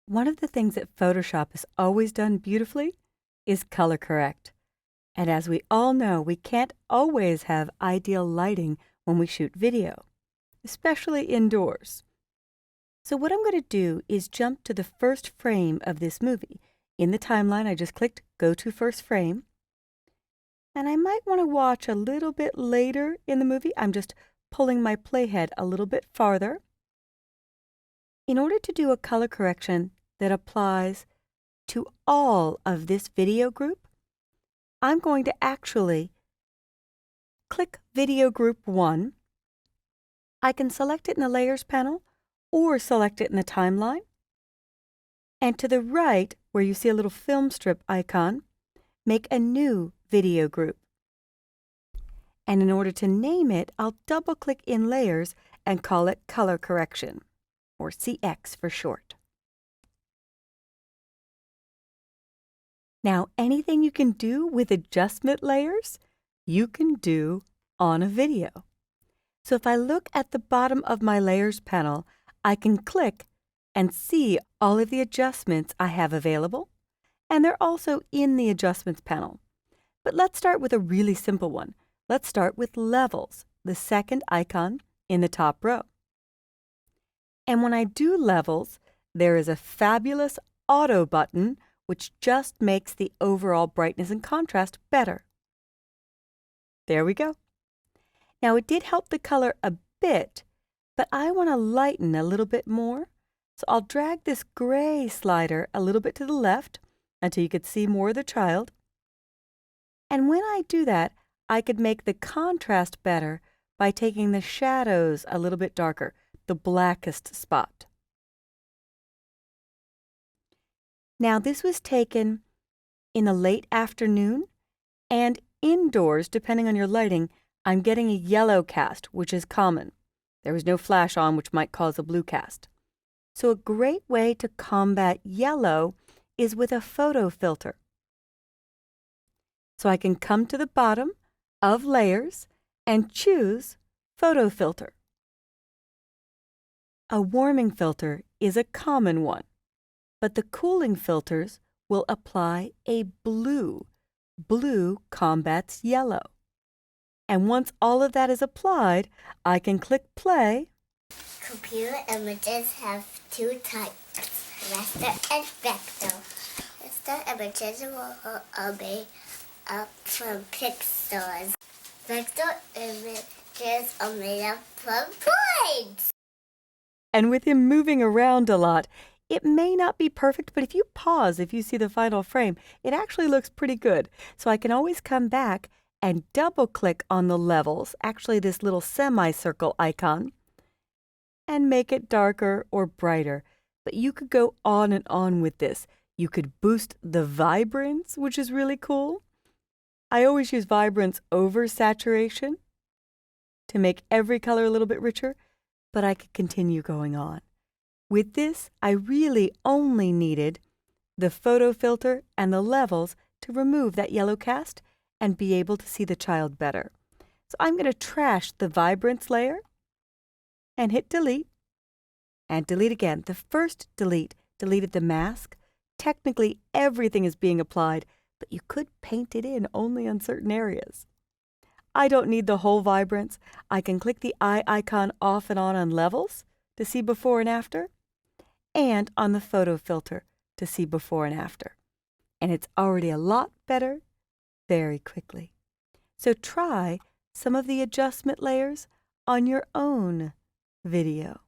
One of the things that Photoshop has always done beautifully is color correct. And as we all know, we can't always have ideal lighting when we shoot video, especially indoors. So what I'm going to do is jump to the first frame of this movie. In the timeline, I just clicked Go to First Frame. And I might want to watch a little bit later in the movie. I'm just pulling my playhead a little bit farther. In order to do a color correction that applies to all of this video group, I'm going to actually click Video Group 1. I can select it in the Layers panel or select it in the timeline. And to the right, where you see a little film strip icon, make a new video group. And in order to name it, I'll double-click in Layers and call it Color Correction, or CX for short. Now, anything you can do with adjustment layers, you can do on a video. So if I look at the bottom of my Layers panel, I can click and see all of the adjustments I have available, and they're also in the Adjustments panel. But let's start with a really simple one. Let's start with Levels, the second icon in the top row. And when I do Levels, there is a fabulous Auto button which just makes the overall brightness and contrast better. There we go. Now it did help the color a bit, but I want to lighten a little bit more. So I'll drag this gray slider a little bit to the left until you could see more of the child. And when I do that, I could make the contrast better by taking the shadows a little bit darker, the blackest spot. Now this was taken in the late afternoon, and indoors, depending on your lighting, I'm getting a yellow cast, which is common. There was no flash on, which might cause a blue cast. So a great way to combat yellow is with a photo filter. So I can come to the bottom of Layers and choose Photo Filter. A warming filter is a common one, but the cooling filters will apply a blue. Blue combats yellow. And once all of that is applied, I can click play. Computer images have two types, raster and vector. Raster images are made up from pixels. Vector images are made up from points. And with him moving around a lot, it may not be perfect, but if you pause, if you see the final frame, it actually looks pretty good. So I can always come back and double-click on the levels, actually this little semicircle icon, and make it darker or brighter. But you could go on and on with this. You could boost the vibrance, which is really cool. I always use vibrance over saturation to make every color a little bit richer, but I could continue going on. With this, I really only needed the photo filter and the levels to remove that yellow cast and be able to see the child better. So I'm going to trash the vibrance layer and hit delete, and delete again. The first delete deleted the mask. Technically, everything is being applied, but you could paint it in only on certain areas. I don't need the whole vibrance. I can click the eye icon off and on levels to see before and after, and on the photo filter to see before and after. And it's already a lot better very quickly. So try some of the adjustment layers on your own video.